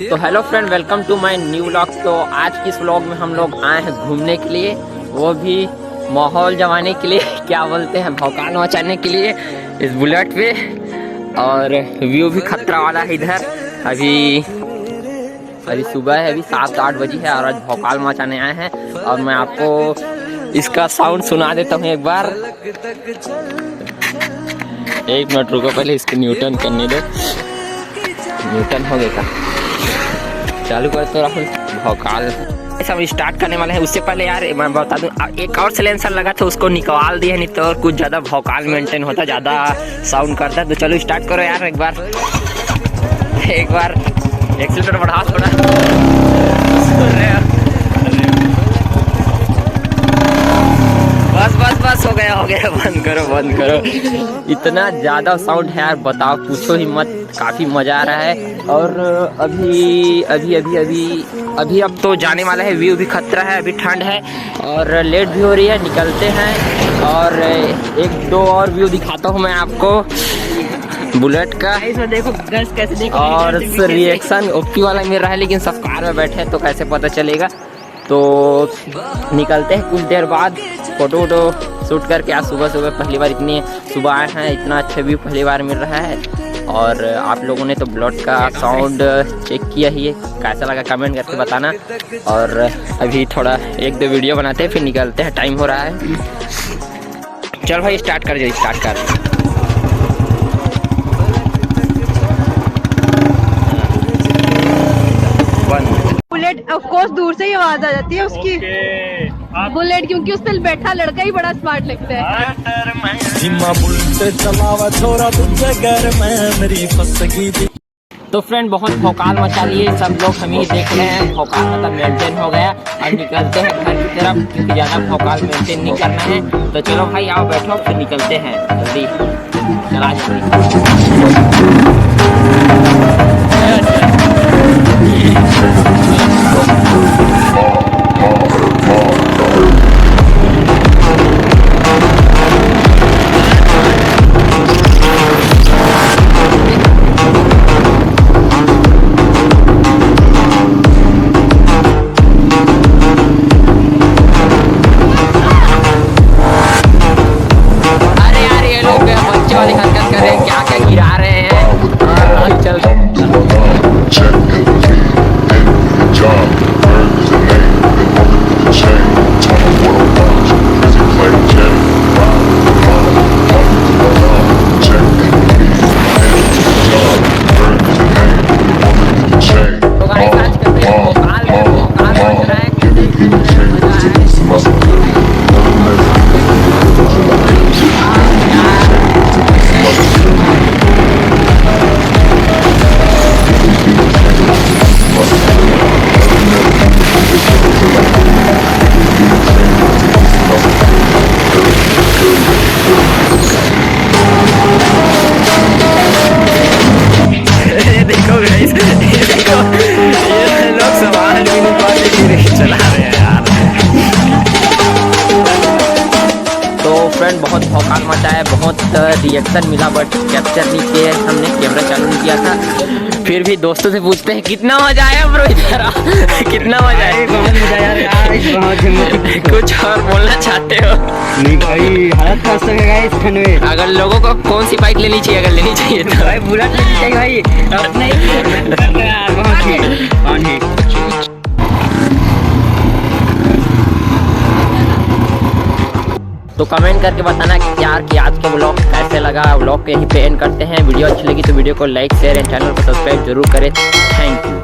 तो hello friend, welcome to my new vlog. तो आज की इस व्लॉग में हम लोग आए हैं घूमने के लिए, वो भी माहौल जमाने के लिए क्या बोलते हैं, भौकाल मचाने के लिए इस बुलेट पे। और व्यू भी खतरा वाला है इधर। अभी सुबह है, अभी 7-8 बजे है और आज भौकाल मचाने आए हैं। और मैं आपको इसका साउंड सुना देता हूँ एक बार। एक मिनट रुको, पहले इसको न्यूटन करने दो। न्यूटन हो गया, चालू कर तो राहुल। भौकाल सब स्टार्ट करने वाले हैं। उससे पहले यार मैं बता दूं, एक और सिलेंसर लगा था, उसको निकाल दिया, नहीं तो कुछ ज़्यादा भौकाल मेंटेन होता, ज़्यादा साउंड करता। तो चलो स्टार्ट करो यार एक बार एक्सीलेटर बढ़ा थोड़ा। बस हो गया, बंद करो। इतना ज़्यादा साउंड है यार, बताओ, पूछो ही मत। काफ़ी मज़ा आ रहा है। और अभी अब तो जाने वाला है। व्यू भी खतरा है, अभी ठंड है और लेट भी हो रही है, निकलते हैं। और एक दो और व्यू दिखाता हूँ मैं आपको बुलेट का। इसमें देखो गर्ल्स कैसे देखो, और रिएक्शन ओपी वाला मेरा है, लेकिन सब कार में बैठे हैं तो कैसे पता चलेगा। तो निकलते हैं कुछ देर बाद, फोटो शूट करके। आज सुबह पहली बार इतनी सुबह आए हैं, इतना अच्छा व्यू पहली बार मिल रहा है। और आप लोगों ने तो ब्लॉट का साउंड चेक किया ही है, कैसा लगा कमेंट करके बताना। और अभी थोड़ा एक दो वीडियो बनाते हैं, फिर निकलते हैं, टाइम हो रहा है। चल भाई स्टार्ट कर। बुलेट ऑफ कोर्स दूर से ही आवाज आ जाती है उसकी। बुलेट क्योंकि उस पर बैठा लड़का ही बड़ा स्मार्ट लगता है। तो फ्रेंड, बहुत भौकाल मचा लिए सब लोग, हम ही देख रहे हैं। भौकाल मतलब मेंटेन हो गया और निकलते हैं घर की तरफ, क्योंकि ज़्यादा भौकाल मेंटेन नहीं करना है। तो चलो भाई आओ बैठो, फिर निकलते हैं जल्दी। चला बहुत भौकाल मचा है, बहुत रिएक्शन मिला, बट कैप्चर नहीं किए हमने, कैमरा चालू नहीं किया था। फिर भी दोस्तों से पूछते हैं कितना मजा आया ब्रो, इधर कितना मजा आया। बहुत मजा आया यार। कुछ और बोलना चाहते हो? नहीं भाई, हालत खराब हो गया इस ठंड में। अगर लोगों को कौन सी बाइक लेनी चाहिए, अगर लेनी चाहिए तो भाई बुलेट लेनी चाहिए भाई। अपने तो कमेंट करके बताना कि यार कि आज का व्लॉग कैसे लगा। व्लॉग को यहीं पे एंड करते हैं। वीडियो अच्छी लगी तो वीडियो को लाइक शेयर एंड चैनल को सब्सक्राइब जरूर करें। Thank you.